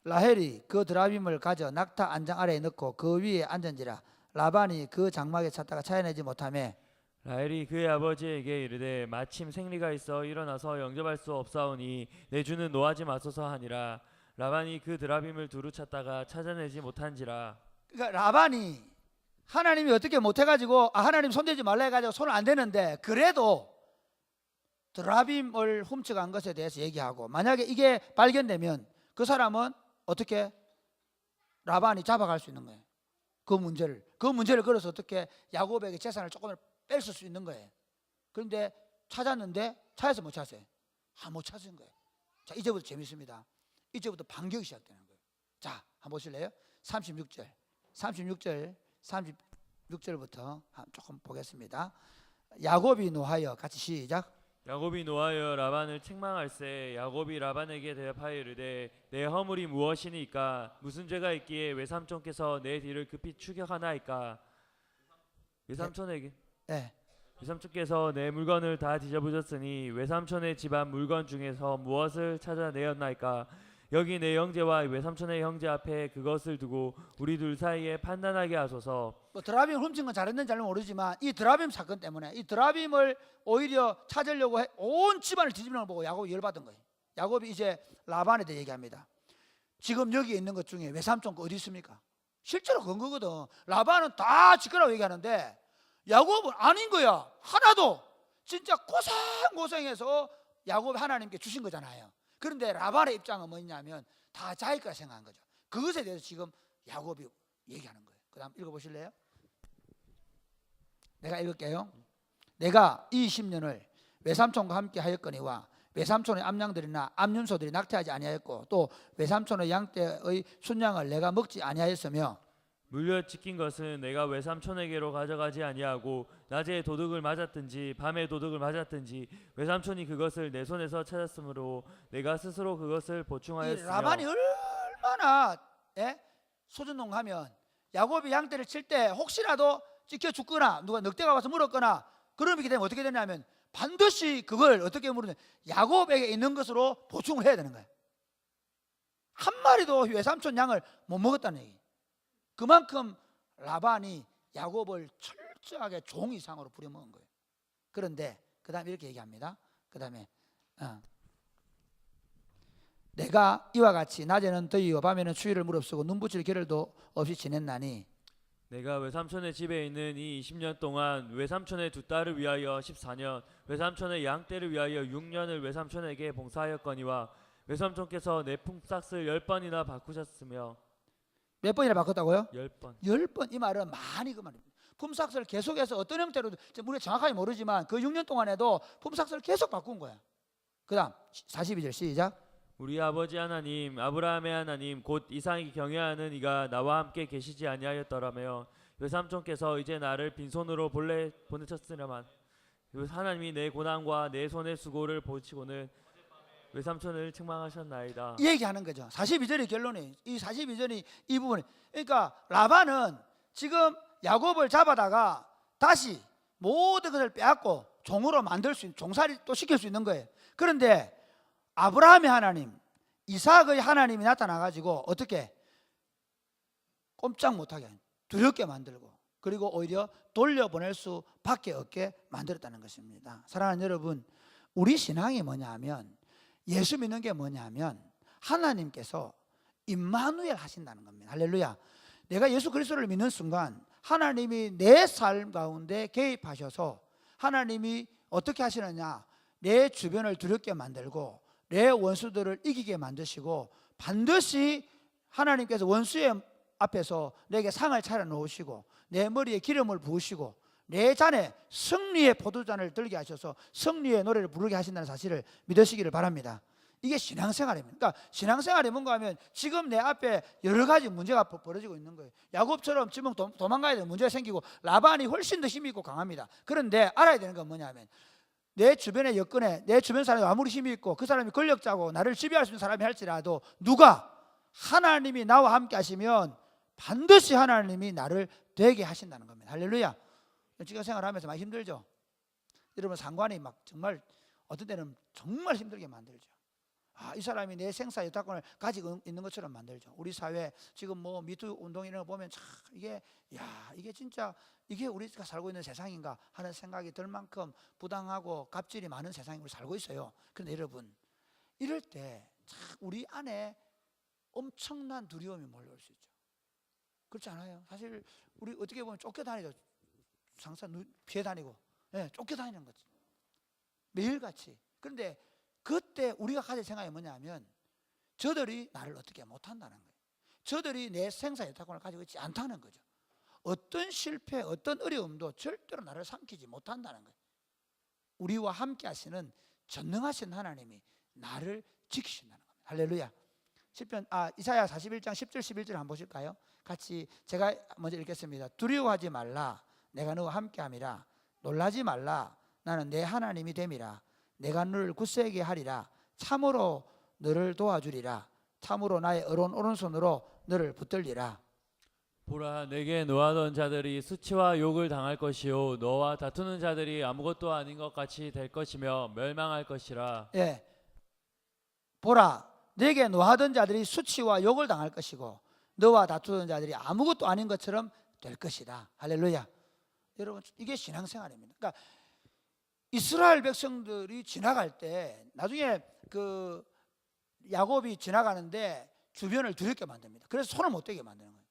라헬이 그 드라빔을 가져 낙타 안장 아래에 넣고 그 위에 앉은지라 라반이 그 장막에 찾다가 찾아내지 못하매 라헬이 그의 아버지에게 이르되 마침 생리가 있어 일어나서 영접할 수 없사오니 내 주는 노하지 마소서 하니라. 라반이 그 드라빔을 두루 찾다가 찾아내지 못한지라. 그러니까 라반이 하나님이 어떻게 못해가지고 하나님 손대지 말라 해가지고 손을 안 대는데 그래도 드라빔을 훔쳐간 것에 대해서 얘기하고, 만약에 이게 발견되면 그 사람은 어떻게 라반이 잡아갈 수 있는 거예요. 그 문제를 걸어서 어떻게 야곱에게 재산을 조금을 뺏을 수 있는 거예요. 그런데 찾았는데 찾아서 못 찾았어요. 못 찾은 거예요. 자, 이제부터 재밌습니다. 이제부터 반격이 시작되는 거예요. 자, 한번 보실래요? 36절부터 조금 보겠습니다. 야곱이 노하여 같이 시작. 야곱이 노하여 라반을 책망할세 야곱이 라반에게 대답하여 이르되 내 허물이 무엇이니까 무슨 죄가 있기에 외삼촌께서 내 뒤를 급히 추격하나이까. 외삼촌에게 외삼촌께서 내 물건을 다 뒤져보셨으니 외삼촌의 집안 물건 중에서 무엇을 찾아내었나이까. 여기 내 형제와 외삼촌의 형제 앞에 그것을 두고 우리 둘 사이에 판단하게 하소서. 드라빔 훔친 건 잘했는지 잘 모르지만 이 드라빔 사건 때문에 이 드라빔을 오히려 찾으려고 온 집안을 뒤집는 걸 보고 야곱이 열받은 거예요. 야곱이 이제 라반에 대해 얘기합니다. 지금 여기 있는 것 중에 외삼촌 거 어디 있습니까? 실제로 그런 거거든. 라반은 다 지키라고 얘기하는데 야곱은 아닌 거야. 하나도. 진짜 고생해서 야곱이 하나님께 주신 거잖아요. 그런데 라반의 입장은 뭐냐면 다 자기 거라 생각한 거죠. 그것에 대해서 지금 야곱이 얘기하는 거예요. 그 다음 읽어보실래요? 내가 읽을게요. 내가 이 10년을 외삼촌과 함께 하였거니와 외삼촌의 암양들이나 암윤소들이 낙태하지 아니하였고 또 외삼촌의 양떼의 순양을 내가 먹지 아니하였으며 물려 지킨 것은 내가 외삼촌에게로 가져가지 아니하고 낮에 도둑을 맞았든지 밤에 도둑을 맞았든지 외삼촌이 그것을 내 손에서 찾았으므로 내가 스스로 그것을 보충하였으며. 라반이 얼마나 소전농하면 야곱이 양떼를 칠 때 혹시라도 찍혀 죽거나 누가 늑대가 와서 물었거나 그러게 되면 어떻게 되냐면 반드시 그걸 어떻게 물으냐 야곱에게 있는 것으로 보충을 해야 되는 거예요. 한 마리도 외삼촌 양을 못 먹었다는 얘기. 그만큼 라반이 야곱을 철저하게 종 이상으로 부려먹은 거예요. 그런데 그 다음에 이렇게 얘기합니다. 그 다음에 내가 이와 같이 낮에는 더위요 밤에는 추위를 무릅쓰고 눈붙일 겨를도 없이 지냈나니 내가 외삼촌의 집에 있는 이 20년 동안 외삼촌의 두 딸을 위하여 14년 외삼촌의 양떼를 위하여 6년을 외삼촌에게 봉사하였거니와 외삼촌께서 내 품삯을 10번이나 바꾸셨으며 몇 번이나 바꿨다고요? 10번 10번. 이 말은 많이 그 말입니다. 품삯을 계속해서 어떤 형태로 우리가 정확하게 모르지만 그 6년 동안에도 품삯을 계속 바꾼 거야. 그 다음 42절 시작. 우리 아버지 하나님 아브라함의 하나님 곧 이삭이 경외하는 이가 나와 함께 계시지 아니하였더라며 외삼촌께서 이제 나를 빈손으로 본래 보내셨으려만 하나님이 내 고난과 내 손의 수고를 보시고는 외삼촌을 책망하셨나이다. 이 얘기하는 거죠. 42절의 결론이 이 42절이 이 부분이. 그러니까 라반은 지금 야곱을 잡아다가 다시 모든 것을 빼앗고 종으로 만들 수 있는, 종살이 또 시킬 수 있는 거예요. 그런데 아브라함의 하나님, 이삭의 하나님이 나타나 가지고 어떻게 꼼짝 못하게 두렵게 만들고 그리고 오히려 돌려보낼 수밖에 없게 만들었다는 것입니다. 사랑하는 여러분, 우리 신앙이 뭐냐 하면 예수 믿는 게 뭐냐 하면 하나님께서 임마누엘 하신다는 겁니다. 할렐루야. 내가 예수 그리스도를 믿는 순간 하나님이 내 삶 가운데 개입하셔서 하나님이 어떻게 하시느냐, 내 주변을 두렵게 만들고 내 원수들을 이기게 만드시고 반드시 하나님께서 원수의 앞에서 내게 상을 차려 놓으시고 내 머리에 기름을 부으시고 내 잔에 승리의 포도잔을 들게 하셔서 승리의 노래를 부르게 하신다는 사실을 믿으시기를 바랍니다. 이게 신앙생활입니다. 그러니까 신앙생활이 뭔가 하면 지금 내 앞에 여러 가지 문제가 벌어지고 있는 거예요. 야곱처럼 지금 도망가야 되는 문제가 생기고 라반이 훨씬 더 힘이 있고 강합니다. 그런데 알아야 되는 건 뭐냐 하면 내 주변의 여건에 내 주변 사람이 아무리 힘이 있고 그 사람이 권력자고 나를 지배할 수 있는 사람이 할지라도 누가 하나님이 나와 함께 하시면 반드시 하나님이 나를 되게 하신다는 겁니다. 할렐루야. 지금 생활하면서 많이 힘들죠. 여러분 상관이 막 정말 어떤 때는 정말 힘들게 만들죠. 이 사람이 내 생사 여타권을 가지고 있는 것처럼 만들죠. 우리 사회 지금 뭐 미투 운동 이런 거 보면 참 이게 진짜 이게 우리가 살고 있는 세상인가 하는 생각이 들 만큼 부당하고 갑질이 많은 세상에 우리 살고 있어요. 그런데 여러분 이럴 때 참 우리 안에 엄청난 두려움이 몰려올 수 있죠. 그렇지 않아요? 사실 우리 어떻게 보면 쫓겨다니죠. 항상 피해 다니고 쫓겨다니는 거지 매일같이. 그런데 그때 우리가 가질 생각이 뭐냐면 저들이 나를 어떻게 못한다는 거예요. 저들이 내 생사 여타권을 가지고 있지 않다는 거죠. 어떤 실패 어떤 어려움도 절대로 나를 삼키지 못한다는 거예요. 우리와 함께 하시는 전능하신 하나님이 나를 지키신다는 겁니다. 할렐루야. 이사야 41장 10절 11절 한번 보실까요? 같이 제가 먼저 읽겠습니다. 두려워하지 말라 내가 너와 함께함이라. 놀라지 말라 나는 내 하나님이 됨이라. 내가 너를 굳세게 하리라. 참으로 너를 도와주리라. 참으로 나의 오른손으로 너를 붙들리라. 보라 내게 노하던 자들이 수치와 욕을 당할 것이요 너와 다투는 자들이 아무것도 아닌 것 같이 될 것이며 멸망할 것이라. 보라 내게 노하던 자들이 수치와 욕을 당할 것이고 너와 다투던 자들이 아무것도 아닌 것처럼 될 것이다. 할렐루야. 여러분 이게 신앙생활입니다. 그러니까 이스라엘 백성들이 지나갈 때 나중에 그 야곱이 지나가는데 주변을 두렵게 만듭니다. 그래서 손을 못 대게 만드는 거예요.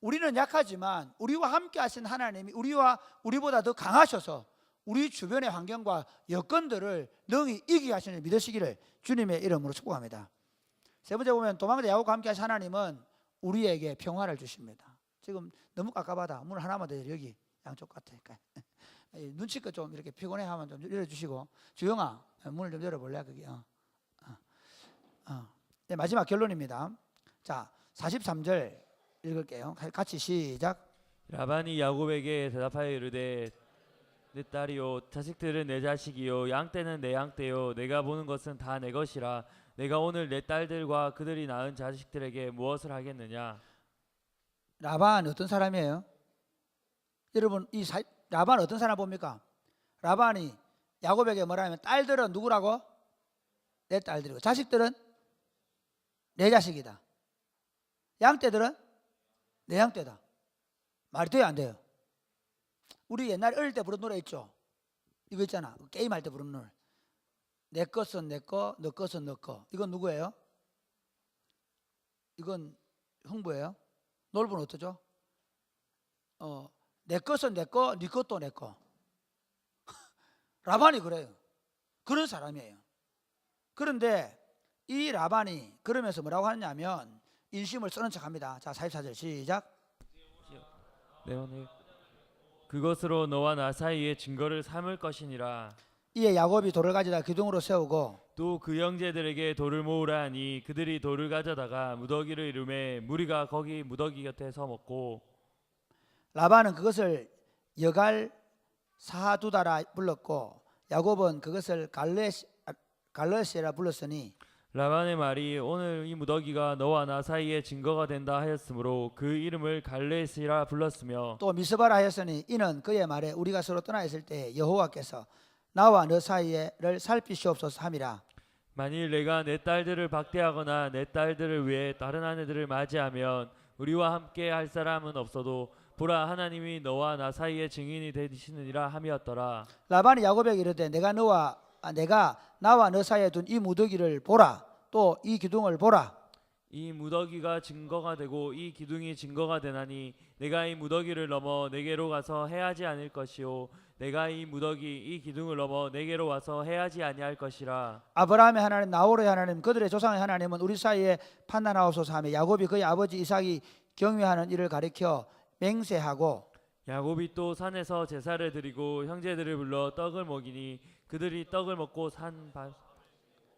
우리는 약하지만 우리와 함께 하신 하나님이 우리보다 더 강하셔서 우리 주변의 환경과 여건들을 능히 이기게 하시는 믿으시기를 주님의 이름으로 축복합니다. 세 번째 보면 도망자 야곱과 함께 하신 하나님은 우리에게 평화를 주십니다. 지금 너무 깝깝하다. 문 하나만 더 여기 양쪽 같으니까 눈치껏 좀 이렇게 피곤해 하면 좀 열어주시고 주영아 문을 좀 열어볼래 거기. 네, 마지막 결론입니다. 자 43절 읽을게요. 같이 시작. 라반이 야곱에게 대답하여 이르되 내 딸이요 자식들은 내 자식이요 양떼는 내 양떼요 내가 보는 것은 다 내 것이라. 내가 오늘 내 딸들과 그들이 낳은 자식들에게 무엇을 하겠느냐. 라반 어떤 사람이에요? 여러분 라반 어떤 사람 봅니까? 라반이 야곱에게 뭐라 하면 딸들은 누구라고? 내 딸들이고 자식들은 내 자식이다. 양떼들은 내 양떼다. 말이 돼요 안 돼요? 우리 옛날에 어릴 때 부른 노래 있죠? 이거 있잖아. 게임할 때 부른 노래. 내 것은 내 거, 너 것은 너 거. 이건 누구예요? 이건 흥부예요. 놀부는 어떠죠? 내 것은 내 거, 네 것도 내 거. 라반이 그래요. 그런 사람이에요. 그런데 이 라반이 그러면서 뭐라고 하느냐면 인심을 쓰는 척합니다. 자, 44절 시작. 내 오늘 그것으로 너와 나 사이에 증거를 삼을 것이니라. 이에 야곱이 돌을 가져다 기둥으로 세우고 또 그 형제들에게 돌을 모으라 하니 그들이 돌을 가져다가 무더기를 이루매 무리가 거기 무더기 곁에 서 먹고 라반은 그것을 여갈 사두다라 불렀고 야곱은 그것을 갈레시라 불렀으니 라반의 말이 오늘 이 무더기가 너와 나 사이에 증거가 된다 하였으므로 그 이름을 갈레시라 불렀으며 또 미스바라 하였으니 이는 그의 말에 우리가 서로 떠나 있을 때 여호와께서 나와 너 사이에를 살피시옵소서 함이라. 만일 내가 내 딸들을 박대하거나 내 딸들을 위해 다른 아내들을 맞이하면 우리와 함께 할 사람은 없어도 보라 하나님이 너와 나 사이에 증인이 되시느니라 함이었더라. 라반이 야곱에게 이르되 내가 나와 너 사이에 둔 이 무더기를 보라. 또 이 기둥을 보라. 이 무더기가 증거가 되고 이 기둥이 증거가 되나니 내가 이 무더기를 넘어 내게로 가서 해하지 않을 것이요 내가 이 무더기 이 기둥을 넘어 내게로 와서 해하지 아니할 것이라. 아브라함의 하나님 나홀의 하나님 그들의 조상의 하나님은 우리 사이에 판단하옵소서 하며 야곱이 그의 아버지 이삭이 경외하는 일을 가리켜 맹세하고 야곱이 또 산에서 제사를 드리고 형제들을 불러 떡을 먹이니 그들이 떡을 먹고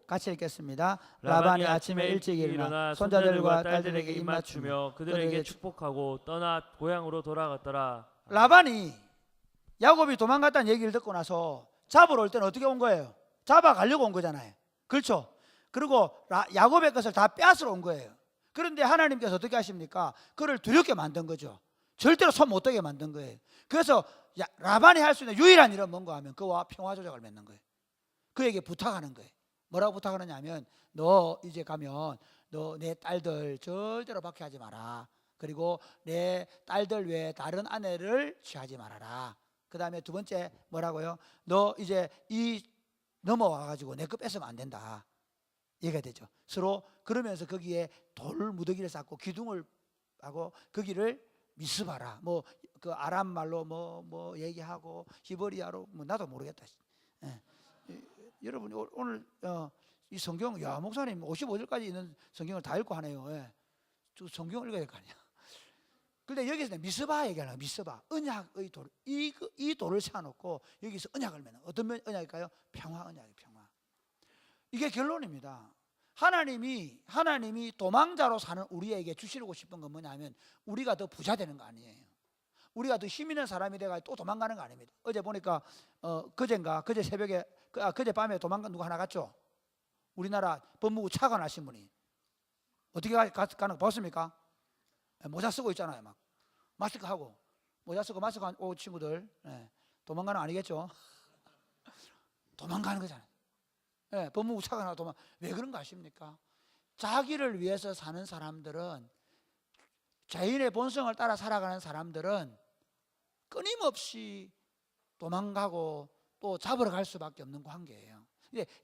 같이 읽겠습니다. 라반이 아침에 일찍 일어나 손자들과 딸들에게 입맞추며 그들에게 축복하고 떠나 고향으로 돌아갔더라. 라반이 야곱이 도망갔다는 얘기를 듣고 나서 잡으러 올 때는 어떻게 온 거예요? 잡아가려고 온 거잖아요. 그렇죠? 그리고 야곱의 것을 다 빼앗으러 온 거예요. 그런데 하나님께서 어떻게 하십니까? 그를 두렵게 만든 거죠. 절대로 손 못 대게 만든 거예요. 그래서 라반이 할 수 있는 유일한 일은 뭔가 하면 그와 평화 조약을 맺는 거예요. 그에게 부탁하는 거예요. 뭐라고 부탁하느냐 하면 너 이제 가면 너 내 딸들 절대로 박해하지 마라. 그리고 내 딸들 외에 다른 아내를 취하지 말아라. 그 다음에 두 번째 뭐라고요? 너 이제 이 넘어와가지고 내 거 뺏으면 안 된다. 얘기가 되죠. 서로 그러면서 거기에 돌 무더기를 쌓고 기둥을 하고 거기를 미스바라. 뭐 그 아람 말로 뭐 얘기하고 히브리어로 뭐 나도 모르겠다. 예. 여러분 오늘 이 성경 야 목사님 55절까지 있는 성경을 다 읽고 하네요. 예. 저 성경을 읽어야 될 거 아니야. 근데 여기서 미스바 얘기하는 미스바 언약의 돌 이 돌을 세워놓고 여기서 언약을 맺는 어떤 언약일까요? 평화 언약이 평화. 이게 결론입니다. 하나님이 도망자로 사는 우리에게 주시고 싶은 건 뭐냐면 우리가 더 부자 되는 거 아니에요. 우리가 더 힘 있는 사람이 돼가지고 또 도망가는 거 아닙니다. 어제 보니까 그제 새벽에 그제 밤에 도망간 누가 하나 갔죠. 우리나라 법무부 차관 하신 분이 어떻게 가는 거 봤습니까? 모자 쓰고 있잖아요. 막 마스크 하고 모자 쓰고 마스크 한 친구들 도망가는 거 아니겠죠? 도망가는 거잖아요. 법무부 차관하고 왜 그런 거 아십니까? 자기를 위해서 사는 사람들은 자인의 본성을 따라 살아가는 사람들은 끊임없이 도망가고 또 잡으러 갈 수밖에 없는 관계예요.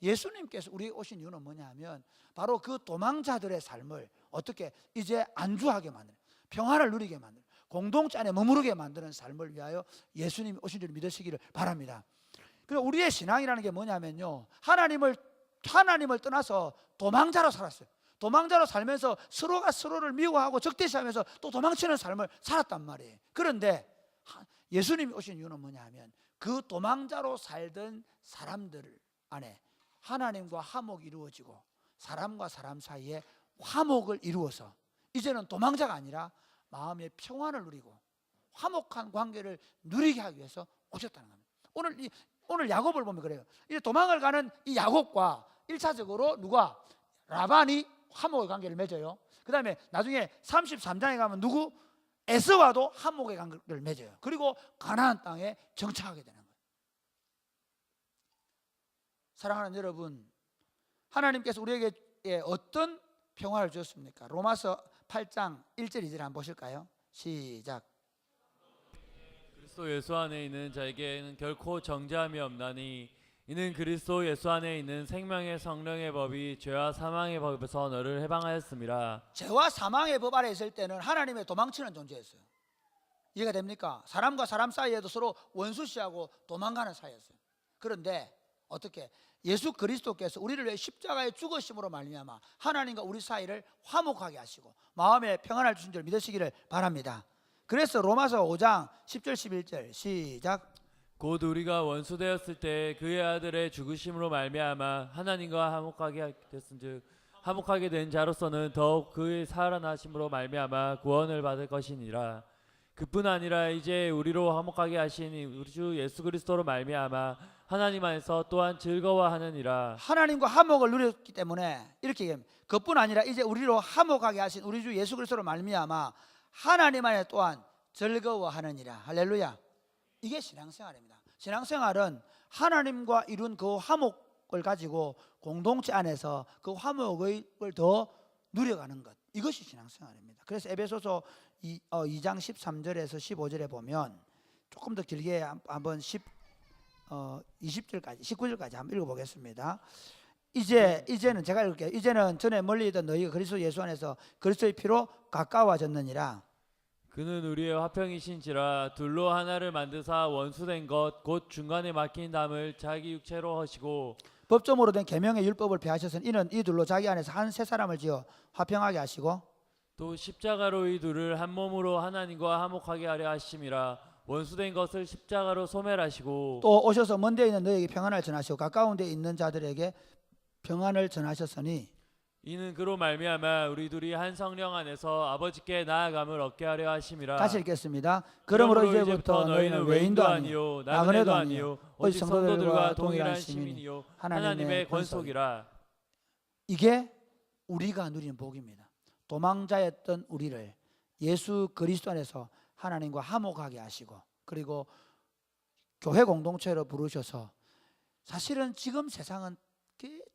예수님께서 우리에게 오신 이유는 뭐냐면 바로 그 도망자들의 삶을 어떻게 이제 안주하게 만드는 평화를 누리게 만드는 공동체 안에 머무르게 만드는 삶을 위하여 예수님이 오신 줄 믿으시기를 바랍니다. 그리고 우리의 신앙이라는 게 뭐냐면요 하나님을 떠나서 도망자로 살았어요. 도망자로 살면서 서로가 서로를 미워하고 적대시하면서 또 도망치는 삶을 살았단 말이에요. 그런데 예수님이 오신 이유는 뭐냐면 그 도망자로 살던 사람들 안에 하나님과 화목이 이루어지고 사람과 사람 사이에 화목을 이루어서 이제는 도망자가 아니라 마음의 평안을 누리고 화목한 관계를 누리게 하기 위해서 오셨다는 겁니다. 오늘 야곱을 보면 그래요. 이제 도망을 가는 이 야곱과 1차적으로 누가 라반이 화목의 관계를 맺어요. 그 다음에 나중에 33장에 가면 누구? 에서와도 화목의 관계를 맺어요. 그리고 가나안 땅에 정착하게 되는 거예요. 사랑하는 여러분, 하나님께서 우리에게 어떤 평화를 주셨습니까? 로마서 8장 1절 2절 한번 보실까요? 시작. 그리스도 예수 안에 있는 자에게는 결코 정죄함이 없나니 이는 그리스도 예수 안에 있는 생명의 성령의 법이 죄와 사망의 법에서 너를 해방하였습니다. 죄와 사망의 법 아래 있을 때는 하나님의 도망치는 존재였어요. 이해가 됩니까? 사람과 사람 사이에도 서로 원수시하고 도망가는 사이였어요. 그런데 어떻게? 예수 그리스도께서 우리를 위해 십자가에 죽으심으로 말미암아 하나님과 우리 사이를 화목하게 하시고 마음에 평안을 주신 줄 믿으시기를 바랍니다. 그래서 로마서 5장 10절 11절 시작. 곧 우리가 원수되었을 때 그의 아들의 죽으심으로 말미암아 하나님과 화목하게 됐은즉 화목하게 된 자로서는 더욱 그의 살아나심으로 말미암아 구원을 받을 것이니라. 그뿐 아니라 이제 우리로 화목하게 하신 우리 주 예수 그리스도로 말미암아 하나님 안에서 또한 즐거워하느니라. 하나님과 화목을 누렸기 때문에 이렇게 얘기합니다. 그뿐 아니라 이제 우리로 화목하게 하신 우리 주 예수 그리스도로 말미암아 하나님 안에 또한 즐거워하느니라. 할렐루야. 이게 신앙생활입니다. 신앙생활은 하나님과 이룬 그 화목을 가지고 공동체 안에서 그 화목을 더 누려가는 것, 이것이 신앙생활입니다. 그래서 에베소서 2장 13절에서 15절에 보면 조금 더 길게 한번 20절까지 19절까지 한번 읽어보겠습니다. 이제는 제가 읽을게요. 이제는 전에 멀리 있던 너희가 그리스도 예수 안에서 그리스도의 피로 가까워졌느니라. 그는 우리의 화평이신지라 둘로 하나를 만드사 원수된 것 곧 중간에 막힌 담을 자기 육체로 하시고 법조문으로 된 계명의 율법을 폐하셔서 이는 이 둘로 자기 안에서 한 세 사람을 지어 화평하게 하시고 또 십자가로 이 둘을 한 몸으로 하나님과 화목하게 하려 하심이라. 원수된 것을 십자가로 소멸하시고 또 오셔서 먼 데 있는 너희에게 평안을 전하시고 가까운 데 있는 자들에게 평안을 전하셨으니 이는 그로 말미암아 우리 둘이 한 성령 안에서 아버지께 나아감을 얻게 하려 하심이라. 다시 읽겠습니다. 그러므로 이제부터 너희는 외인도 아니요 나그네도 아니요 오직 성도들과 동일한 시민이요 하나님의 권속이라. 이게 우리가 누리는 복입니다. 도망자였던 우리를 예수 그리스도 안에서 하나님과 화목하게 하시고 그리고 교회 공동체로 부르셔서 사실은 지금 세상은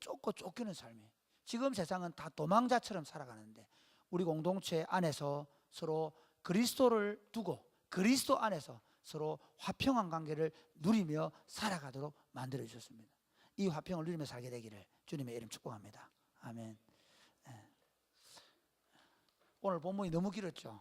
쫓고 쫓기는 삶이에요. 지금 세상은 다 도망자처럼 살아가는데 우리 공동체 안에서 서로 그리스도를 두고 그리스도 안에서 서로 화평한 관계를 누리며 살아가도록 만들어 주셨습니다. 이 화평을 누리며 살게 되기를 주님의 이름 축복합니다. 아멘. 오늘 본문이 너무 길었죠.